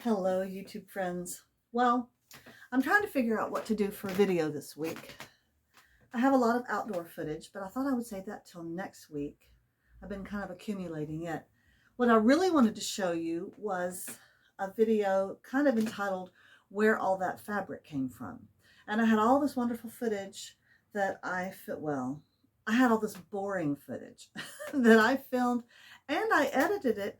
Hello, YouTube friends. Well, I'm trying to figure out what to do for a video this week. I have a lot of outdoor footage, but I thought I would save that till next week. I've been kind of accumulating it. What I really wanted to show you was a video kind of entitled Where All That Fabric Came From. And I had all this wonderful footage that I had all this boring footage that I filmed and I edited it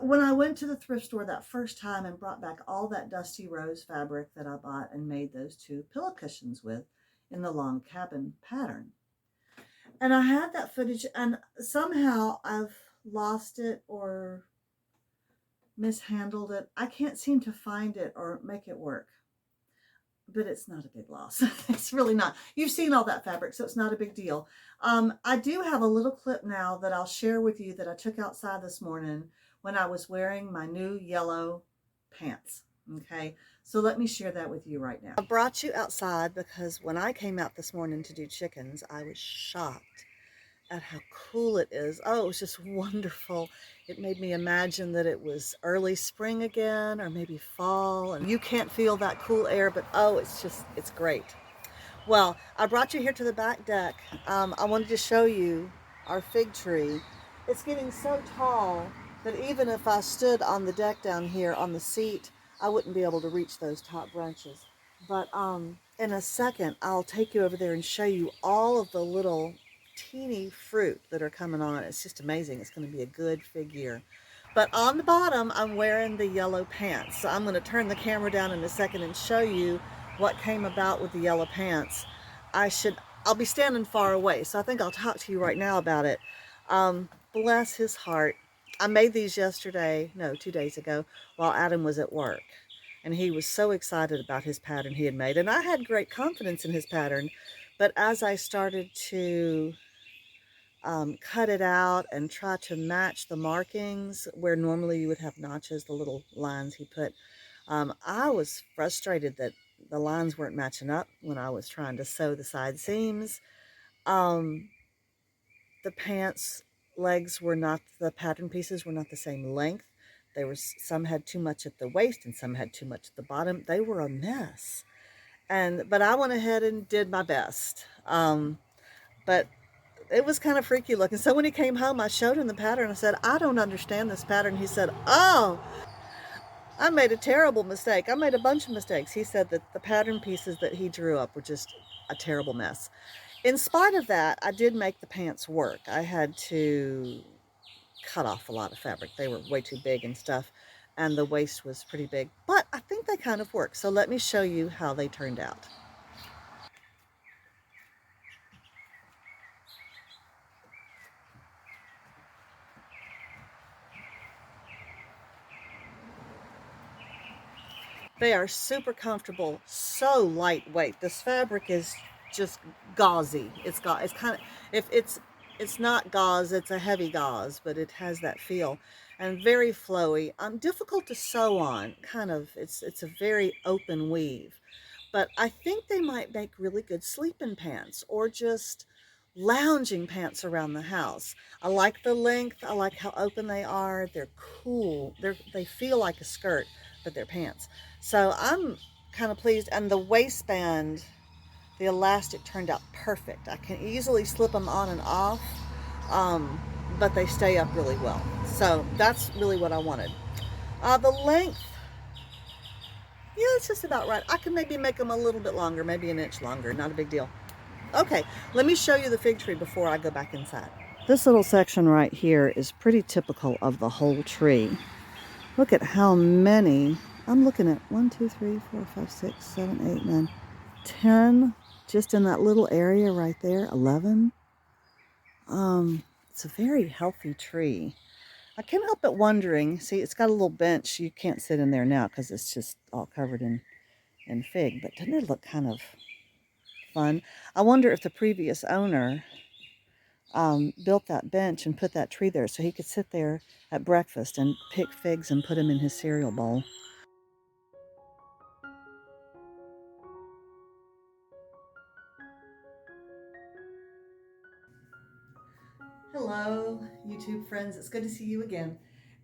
when I went to the thrift store that first time and brought back all that dusty rose fabric that I bought and made those two pillow cushions with in the long cabin pattern. And I had that footage and somehow I've lost it or mishandled it. I can't seem to find it or make it work. But it's not a big loss. It's really not. You've seen all that fabric, so it's not a big deal. I do have a little clip now that I'll share with you that I took outside this morning when I was wearing my new yellow pants. Okay, so let me share that with you right now. I brought you outside because when I came out this morning to do chickens, I was shocked at how cool it is. Oh, it was just wonderful. It made me imagine that it was early spring again or maybe fall, and you can't feel that cool air, but oh, it's great. Well, I brought you here to the back deck. I wanted to show you our fig tree. It's getting so tall that even if I stood on the deck down here on the seat, I wouldn't be able to reach those top branches. But in a second, I'll take you over there and show you all of the little teeny fruit that are coming on. It's just amazing. It's going to be a good fig year. But on the bottom, I'm wearing the yellow pants. So I'm going to turn the camera down in a second and show you what came about with the yellow pants. I'll be standing far away, so I think I'll talk to you right now about it. Bless his heart. I made these 2 days ago, while Adam was at work. And he was so excited about his pattern he had made. And I had great confidence in his pattern. But as I started to cut it out and try to match the markings where normally you would have notches, the little lines he put, I was frustrated that the lines weren't matching up when I was trying to sew the side seams. The pants legs were not, the pattern pieces were not the same length. Some had too much at the waist and some had too much at the bottom. They were a mess. But I went ahead and did my best. But it was kind of freaky looking. So when he came home, I showed him the pattern. I said, I don't understand this pattern. He said, oh, I made a terrible mistake. I made a bunch of mistakes. He said that the pattern pieces that he drew up were just a terrible mess. In spite of that, I did make the pants work. I had to cut off a lot of fabric. They were way too big and stuff, and the waist was pretty big. But I think they kind of worked. So let me show you how they turned out. They are super comfortable, so lightweight. This fabric is just gauzy. It's kind of, if it's not gauze, it's a heavy gauze, but it has that feel, and very flowy. Difficult to sew on. Kind of, it's a very open weave, but I think they might make really good sleeping pants or just lounging pants around the house. I like the length. I like how open they are. They're cool. They feel like a skirt, but they're pants. So I'm kind of pleased. And the waistband, the elastic turned out perfect. I can easily slip them on and off, but they stay up really well. So that's really what I wanted. The length, yeah, it's just about right. I can maybe make them a little bit longer, maybe an inch longer. Not a big deal. Okay, let me show you the fig tree before I go back inside. This little section right here is pretty typical of the whole tree. Look at how many, I'm looking at 1, 2, 3, 4, 5, 6, 7, 8, 9, 10, just in that little area right there, 11. It's a very healthy tree. I can't help but wondering, see, it's got a little bench. You can't sit in there now because it's just all covered in fig, but doesn't it look kind of fun? I wonder if the previous owner built that bench and put that tree there so he could sit there at breakfast and pick figs and put them in his cereal bowl. Hello, YouTube friends. It's good to see you again.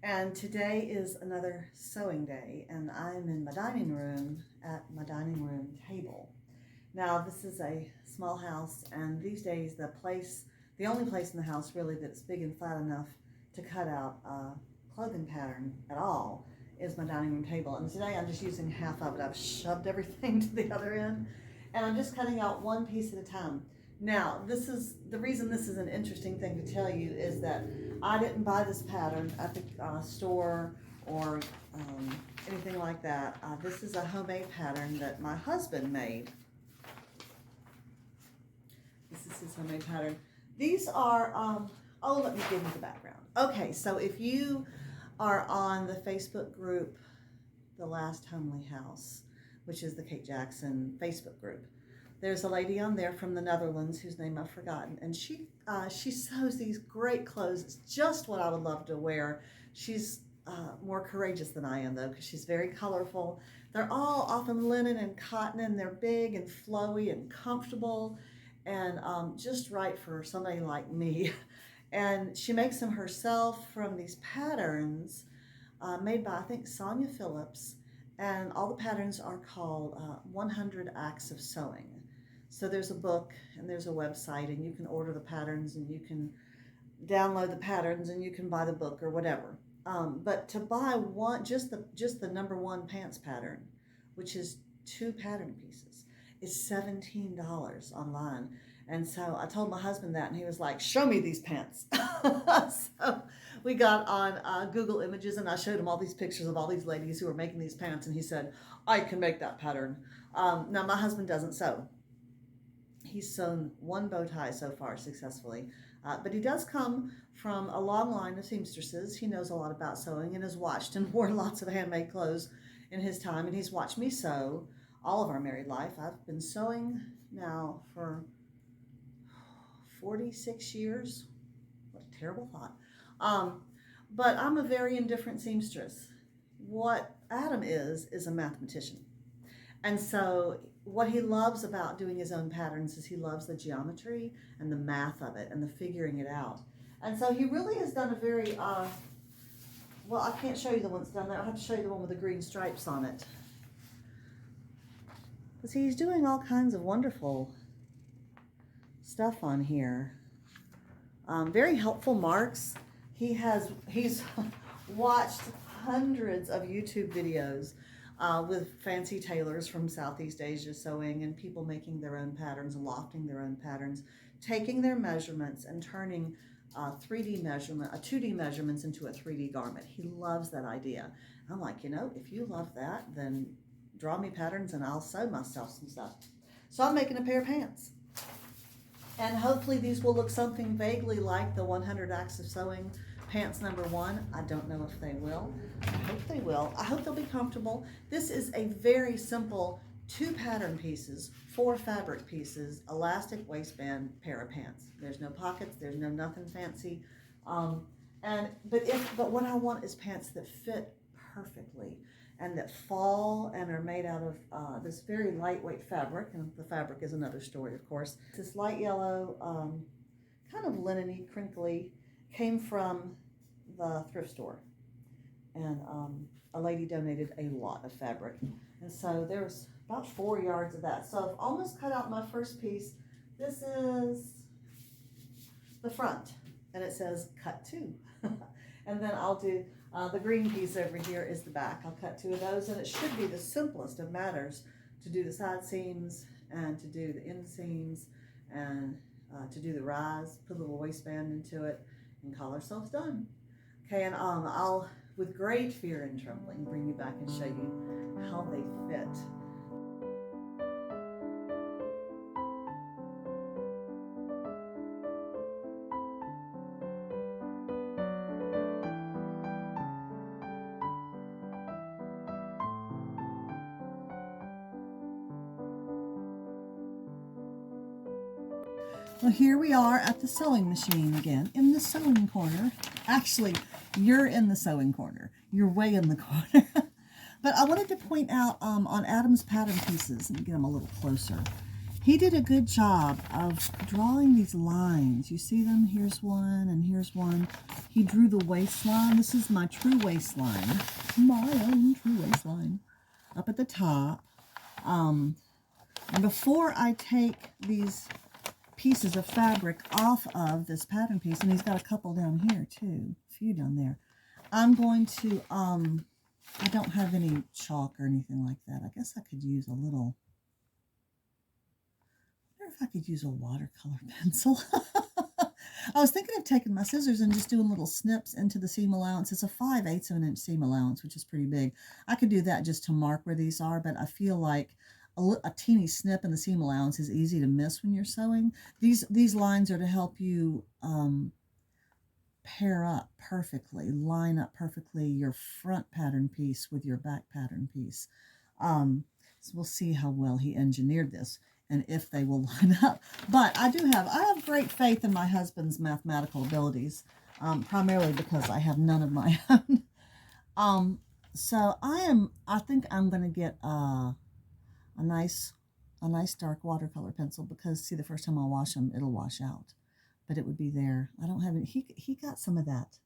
And today is another sewing day, and I'm in my dining room at my dining room table. Now, this is a small house, and these days the only place in the house really that's big and flat enough to cut out a clothing pattern at all is my dining room table. And today I'm just using half of it. I've shoved everything to the other end, and I'm just cutting out one piece at a time. Now, this is the reason this is an interesting thing to tell you is that I didn't buy this pattern at the store or anything like that. This is a homemade pattern that my husband made. This is his homemade pattern. These are, let me give you the background. Okay, so if you are on the Facebook group, The Last Homely House, which is the Kate Jackson Facebook group, there's a lady on there from the Netherlands whose name I've forgotten, and she sews these great clothes. It's just what I would love to wear. She's more courageous than I am, though, because she's very colorful. They're all often linen and cotton, and they're big and flowy and comfortable, and just right for somebody like me. And she makes them herself from these patterns made by, I think, Sonia Phillips, and all the patterns are called 100 Acts of Sewing. So there's a book and there's a website, and you can order the patterns and you can download the patterns and you can buy the book or whatever. But to buy one, just the number one pants pattern, which is 2 pattern pieces, is $17 online. And so I told my husband that, and he was like, "Show me these pants." So we got on Google Images, and I showed him all these pictures of all these ladies who were making these pants, and he said, "I can make that pattern." Now, my husband doesn't sew. He's sewn one bow tie so far successfully, but he does come from a long line of seamstresses. He knows a lot about sewing and has watched and worn lots of handmade clothes in his time, and he's watched me sew all of our married life. I've been sewing now for 46 years. What a terrible thought. But I'm a very indifferent seamstress. What Adam is a mathematician. And so what he loves about doing his own patterns is he loves the geometry and the math of it and the figuring it out. And so he really has done a very, well, I can't show you the ones down there. I'll have to show you the one with the green stripes on it. Because he's doing all kinds of wonderful stuff on here. Very helpful marks. He's watched hundreds of YouTube videos with fancy tailors from Southeast Asia sewing and people making their own patterns, lofting their own patterns, taking their measurements and turning 2D measurements into a 3D garment. He loves that idea. I'm like, if you love that, then draw me patterns and I'll sew myself some stuff. So I'm making a pair of pants. And hopefully these will look something vaguely like the 100 Acts of Sewing pants number 1. I don't know if they will. I hope they will. I hope they'll be comfortable. This is a very simple 2 pattern pieces, 4 fabric pieces, elastic waistband pair of pants. There's no pockets. There's no nothing fancy. But what I want is pants that fit perfectly and that fall and are made out of this very lightweight fabric, and the fabric is another story, of course. This light yellow, kind of linen-y, crinkly, came from the thrift store, and a lady donated a lot of fabric, and so there's about 4 yards of that. So I've almost cut out my first piece. This is the front, and it says cut 2. And then I'll do the green piece over here is the back. I'll cut 2 of those, and it should be the simplest of matters to do the side seams and to do the inseams and to do the rise, put a little waistband into it, and call ourselves done. Okay, and I'll, with great fear and trembling, bring you back and show you how they fit. Well, here we are at the sewing machine again, in the sewing corner. Actually, you're in the sewing corner. You're way in the corner. But I wanted to point out on Adam's pattern pieces, let me get them a little closer. He did a good job of drawing these lines. You see them? Here's one and here's one. He drew the waistline. This is my true waistline. My own true waistline. Up at the top. And before I take these pieces of fabric off of this pattern piece, and he's got a couple down here too, a few down there, I'm going to, I don't have any chalk or anything like that. I guess I could use a little, I wonder if I could use a watercolor pencil. I was thinking of taking my scissors and just doing little snips into the seam allowance. It's a 5/8 of an inch seam allowance, which is pretty big. I could do that just to mark where these are, but I feel like a teeny snip in the seam allowance is easy to miss when you're sewing. These lines are to help you pair up perfectly, line up perfectly your front pattern piece with your back pattern piece. So we'll see how well he engineered this and if they will line up. But I have great faith in my husband's mathematical abilities, primarily because I have none of my own. So I think I'm going to get a nice dark watercolor pencil because, see, the first time I wash them, it'll wash out. But it would be there. I don't have any. He got some of that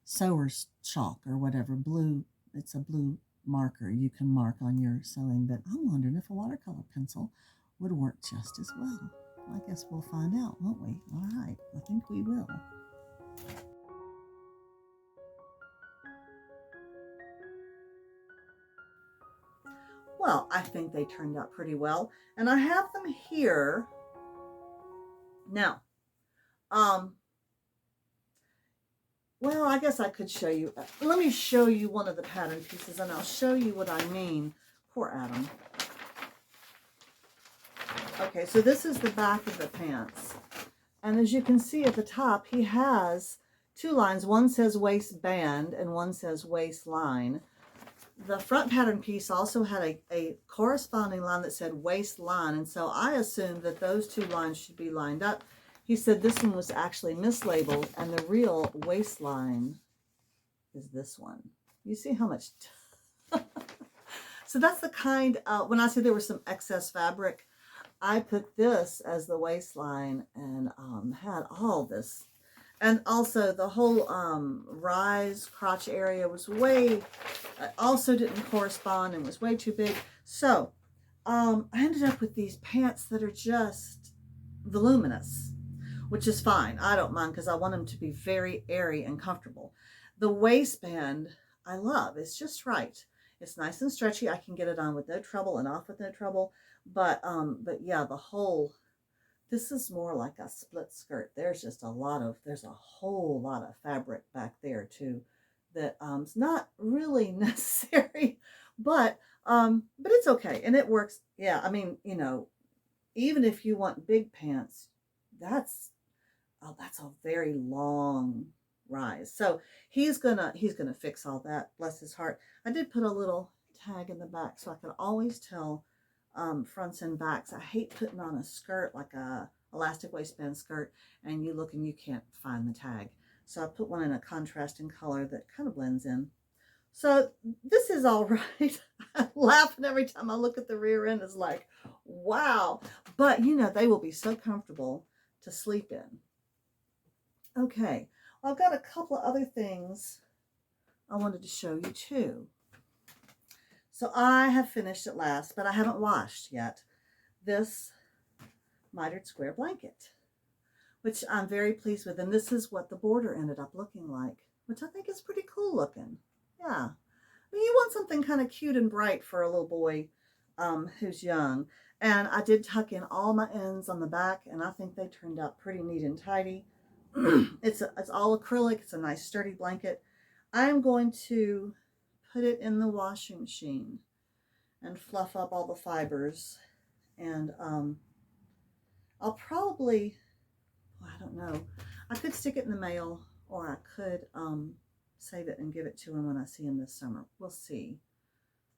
sewer's chalk or whatever, blue. It's a blue marker you can mark on your sewing, but I'm wondering if a watercolor pencil would work just as well. I guess we'll find out, won't we? All right, I think we will. Well, I think they turned out pretty well, and I have them here now. Well, I guess I could show you. Let me show you one of the pattern pieces, and I'll show you what I mean. Poor Adam. Okay, so this is the back of the pants. And as you can see at the top, he has two lines. One says waistband and one says waistline. The front pattern piece also had a corresponding line that said waistline, and so I assumed that those two lines should be lined up. He said this one was actually mislabeled, and the real waistline is this one. You see how much... So that's the kind, when I said there was some excess fabric, I put this as the waistline and had all this. And also the whole rise crotch area was also didn't correspond and was way too big. So I ended up with these pants that are just voluminous, which is fine. I don't mind because I want them to be very airy and comfortable. The waistband I love. It's just right. It's nice and stretchy. I can get it on with no trouble and off with no trouble. But yeah, this is more like a split skirt. There's a whole lot of fabric back there too that is not really necessary, but it's okay and it works. Yeah, I mean, even if you want big pants, that's a very long rise. So he's gonna fix all that, bless his heart. I did put a little tag in the back so I could always tell fronts and backs. I hate putting on a skirt like a elastic waistband skirt and you look and you can't find the tag. So I put one in a contrasting color that kind of blends in. So this is all right. I'm laughing every time I look at the rear end. It's like, wow. But they will be so comfortable to sleep in. Okay, I've got a couple of other things I wanted to show you too. So I have finished at last, but I haven't washed yet, this mitered square blanket, which I'm very pleased with. And this is what the border ended up looking like, which I think is pretty cool looking. Yeah. I mean, you want something kind of cute and bright for a little boy who's young. And I did tuck in all my ends on the back, and I think they turned out pretty neat and tidy. It's all acrylic. It's a nice sturdy blanket. I'm going to put it in the washing machine and fluff up all the fibers. And I'll probably, I don't know, I could stick it in the mail or I could save it and give it to him when I see him this summer. We'll see.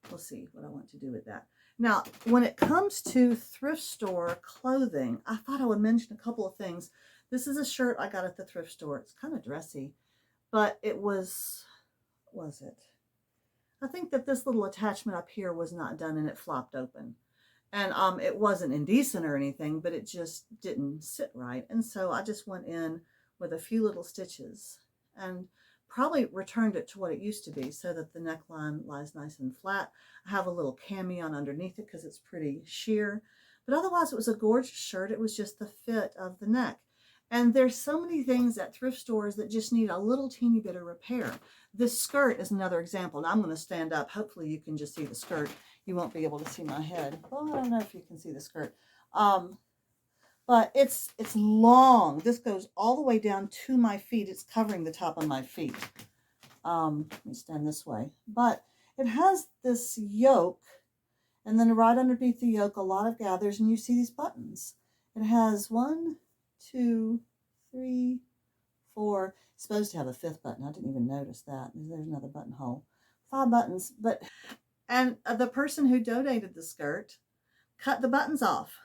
We'll see what I want to do with that. Now, when it comes to thrift store clothing, I thought I would mention a couple of things. This is a shirt I got at the thrift store. It's kind of dressy, but it was it? I think that this little attachment up here was not done and it flopped open. And it wasn't indecent or anything, but it just didn't sit right. And so I just went in with a few little stitches and probably returned it to what it used to be so that the neckline lies nice and flat. I have a little cami on underneath it because it's pretty sheer. But otherwise, it was a gorgeous shirt. It was just the fit of the neck. And there's so many things at thrift stores that just need a little teeny bit of repair. This skirt is another example. And I'm going to stand up. Hopefully you can just see the skirt. You won't be able to see my head. Well, I don't know if you can see the skirt. But it's long. This goes all the way down to my feet. It's covering the top of my feet. Let me stand this way. But it has this yoke, and then right underneath the yoke, a lot of gathers, and you see these buttons. It has 1, 2, 3, 4. It's supposed to have a 5th button. I didn't even notice that. There's another buttonhole. 5 buttons. And the person who donated the skirt cut the buttons off.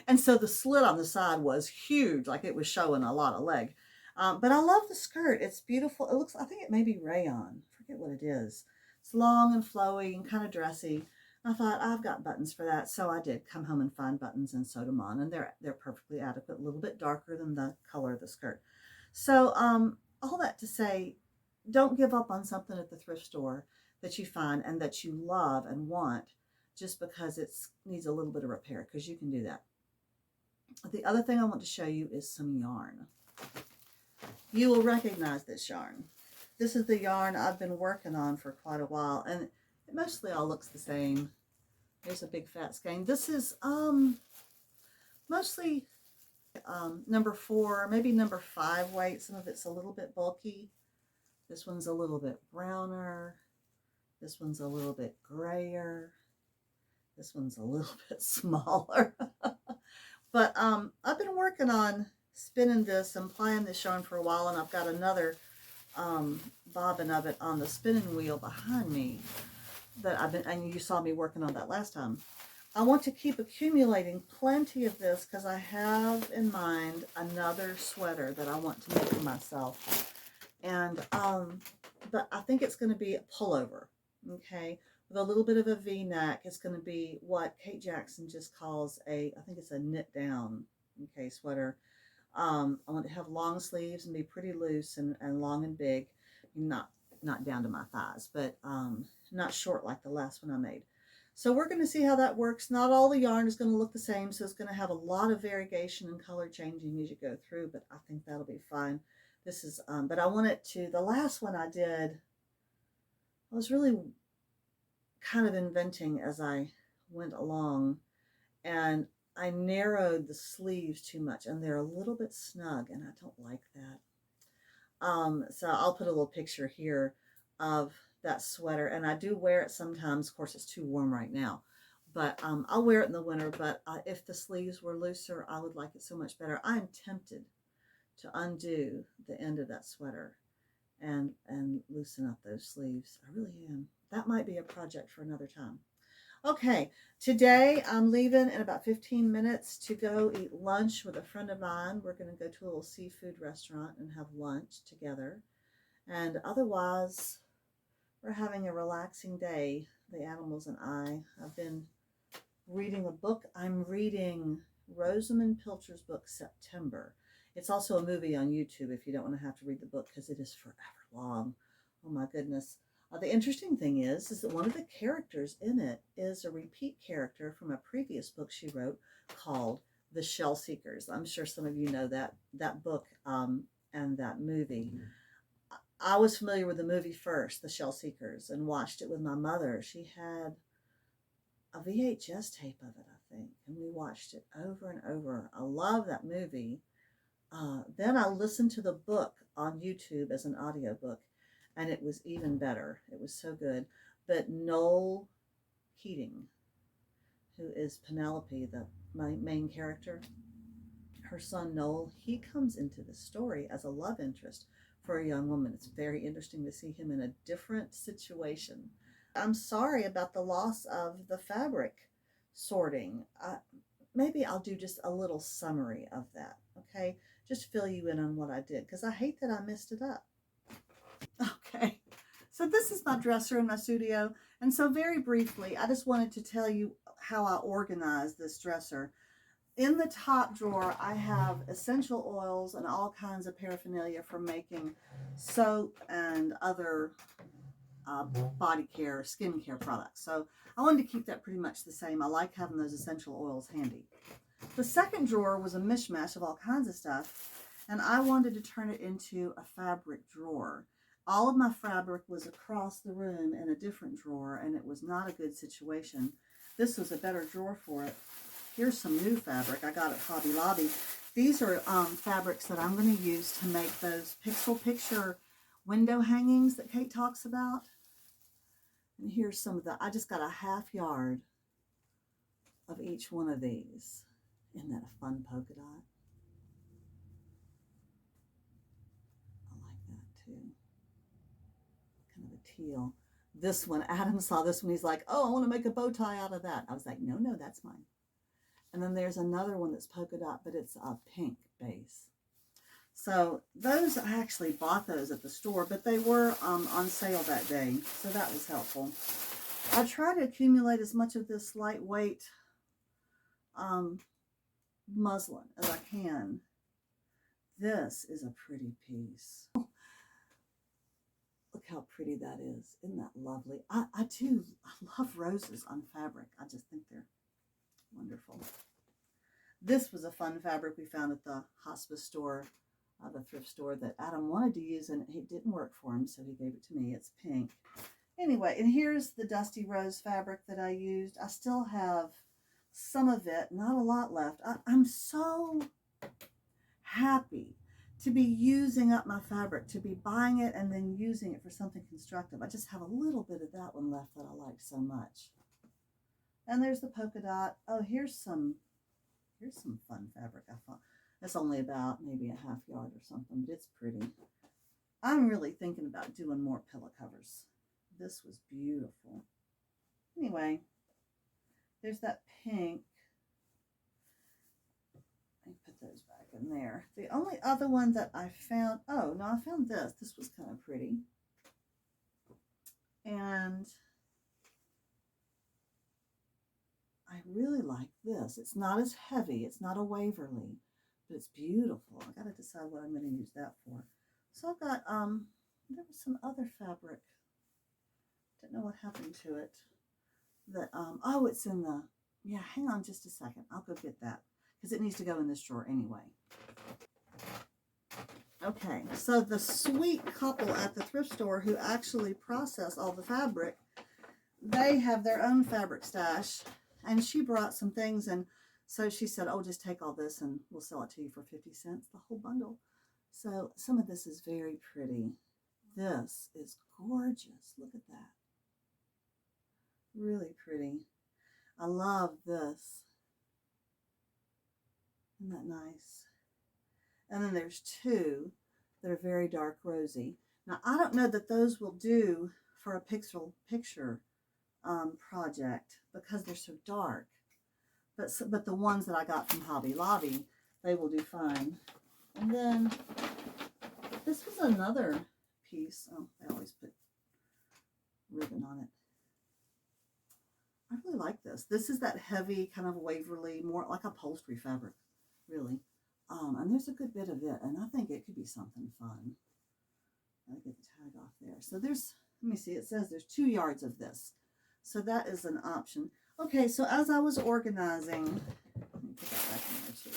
And so the slit on the side was huge, like it was showing a lot of leg. But I love the skirt. It's beautiful. It looks, I think it may be rayon. I forget what it is. It's long and flowy and kind of dressy. I thought, I've got buttons for that. So I did come home and find buttons and sewed them on. And they're perfectly adequate, a little bit darker than the color of the skirt. So all that to say, don't give up on something at the thrift store that you find and that you love and want just because it needs a little bit of repair, because you can do that. The other thing I want to show you is some yarn. You will recognize this yarn. This is the yarn I've been working on for quite a while, and it mostly all looks the same. There's a big fat skein. This is mostly number 4, maybe number 5 weight. Some of it's a little bit bulky. This one's a little bit browner. This one's a little bit grayer. This one's a little bit smaller. But I've been working on spinning this and plying this yarn for a while, and I've got another bobbin of it on the spinning wheel behind me that and you saw me working on that last time. I want to keep accumulating plenty of this because I have in mind another sweater that I want to make for myself. And but I think it's going to be a pullover, okay, with a little bit of a V-neck. It's going to be what Kate Jackson just calls I think it's a knit down, okay, sweater. I want to have long sleeves and be pretty loose and long and big, not down to my thighs, but not short like the last one I made. So we're going to see how that works. Not all the yarn is going to look the same, so it's going to have a lot of variation and color changing as you go through, but I think that'll be fine. This is, but I want it to, the last one I did, I was really kind of inventing as I went along, and I narrowed the sleeves too much, and they're a little bit snug, and I don't like that. So I'll put a little picture here of that sweater, and I do wear it sometimes. Of course, it's too warm right now, but I'll wear it in the winter. But if the sleeves were looser, I would like it so much better. I'm tempted to undo the end of that sweater and loosen up those sleeves. I really am. That might be a project for another time. Okay, today I'm leaving in about 15 minutes to go eat lunch with a friend of mine. We're going to go to a little seafood restaurant and have lunch together. And otherwise, we're having a relaxing day, the animals and I. I've been reading a book. I'm reading Rosamund Pilcher's book, September. It's also a movie on YouTube if you don't want to have to read the book, because it is forever long. Oh my goodness. The interesting thing is that one of the characters in it is a repeat character from a previous book she wrote called The Shell Seekers. I'm sure some of you know that book and that movie. I was familiar with the movie first, The Shell Seekers, and watched it with my mother. She had a VHS tape of it, I think, and we watched it over and over. I love that movie. Then I listened to the book on YouTube as an audiobook, and it was even better. It was so good. But Noel Keating, who is Penelope, my main character, her son Noel, he comes into the story as a love interest for a young woman. It's very interesting to see him in a different situation. I'm sorry about the loss of the fabric sorting. Maybe I'll do just a little summary of that, okay? Just fill you in on what I did, because I hate that I messed it up. Okay, so this is my dresser in my studio, and so very briefly, I just wanted to tell you how I organize this dresser. In the top drawer, I have essential oils and all kinds of paraphernalia for making soap and other body care, skin care products. So I wanted to keep that pretty much the same. I like having those essential oils handy. The second drawer was a mishmash of all kinds of stuff, and I wanted to turn it into a fabric drawer. All of my fabric was across the room in a different drawer, and it was not a good situation. This was a better drawer for it. Here's some new fabric I got at Hobby Lobby. These are fabrics that I'm going to use to make those pixel picture window hangings that Kate talks about. And here's some of the, I just got a half yard of each one of these. Isn't that a fun polka dot? I like that too. Kind of a teal. This one, Adam saw this one. He's like, oh, I want to make a bow tie out of that. I was like, no, no, that's mine. And then there's another one that's polka dot, but it's a pink base. So those, I actually bought those at the store, but they were on sale that day. So that was helpful. I try to accumulate as much of this lightweight muslin as I can. This is a pretty piece. Look how pretty that is. Isn't that lovely? I love roses on fabric. I just think they're wonderful. This was a fun fabric we found at the hospice store, the thrift store, that Adam wanted to use, and it didn't work for him, so he gave it to me. It's pink. Anyway, and here's the dusty rose fabric that I used. I still have some of it, not a lot left. I'm so happy to be using up my fabric, to be buying it and then using it for something constructive. I just have a little bit of that one left that I like so much. And there's the polka dot. Oh, here's some fun fabric I found. It's only about maybe a half yard or something, but it's pretty. I'm really thinking about doing more pillow covers. This was beautiful. Anyway, there's that pink. Let me put those back in there. The only other one that I found, oh, no, I found this. This was kind of pretty. And I really like this. It's not as heavy. It's not a Waverly, but it's beautiful. I got to decide what I'm going to use that for. So I've got, there was some other fabric. Don't know what happened to it. That, oh, it's in the, yeah, hang on just a second. I'll go get that because it needs to go in this drawer anyway. Okay, so the sweet couple at the thrift store who actually process all the fabric, they have their own fabric stash, and she brought some things, and so she said, oh, just take all this and we'll sell it to you for 50 cents, the whole bundle. So some of this is very pretty. This is gorgeous. Look at that. Really pretty. I love this. Isn't that nice? And then there's two that are very dark rosy. Now, I don't know that those will do for a pixel picture project because they're so dark. But the ones that I got from Hobby Lobby, they will do fine. And then this was another piece. Oh, I always put ribbon on it. I really like this. This is that heavy kind of Waverly, more like upholstery fabric, really. And there's a good bit of it, and I think it could be something fun. I'll get the tag off there. So there's, let me see, it says there's 2 yards of this. So that is an option. Okay, so as I was organizing, let me put that back in there too.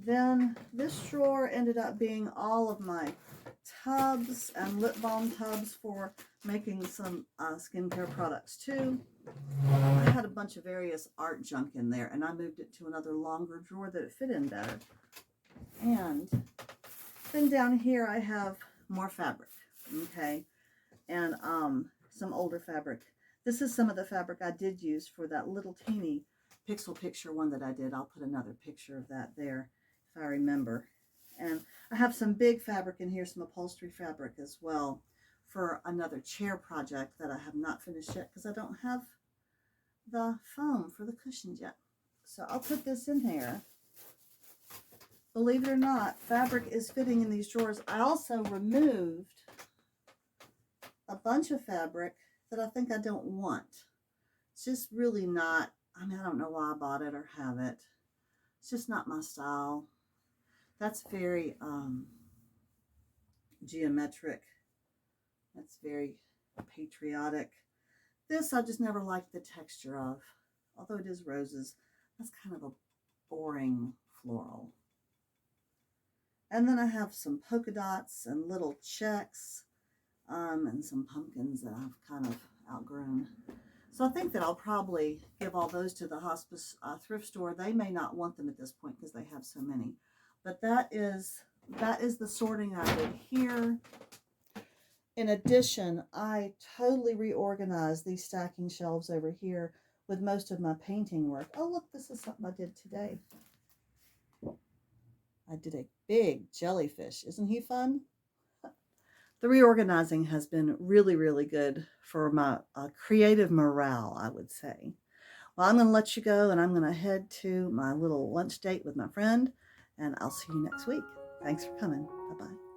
Then this drawer ended up being all of my tubs and lip balm tubs for making some skincare products too. I had a bunch of various art junk in there, and I moved it to another longer drawer that it fit in better. And then down here I have more fabric, okay, and some older fabric. This is some of the fabric I did use for that little teeny pixel picture one that I did. I'll put another picture of that there if I remember. And I have some big fabric in here, some upholstery fabric as well for another chair project that I have not finished yet because I don't have the foam for the cushions yet. So I'll put this in here. Believe it or not, fabric is fitting in these drawers. I also removed a bunch of fabric that I think I don't want. It's just really not, I mean, I don't know why I bought it or have it. It's just not my style. That's very geometric. That's very patriotic. This I just never liked the texture of. Although it is roses, that's kind of a boring floral. And then I have some polka dots and little checks and some pumpkins that I've kind of outgrown. So I think that I'll probably give all those to the hospice thrift store. They may not want them at this point because they have so many. But that is the sorting I did here. In addition, I totally reorganized these stacking shelves over here with most of my painting work. Oh, look, this is something I did today. I did a big jellyfish. Isn't he fun? The reorganizing has been really, really good for my creative morale, I would say. Well, I'm going to let you go, and I'm going to head to my little lunch date with my friend, and I'll see you next week. Thanks for coming. Bye-bye.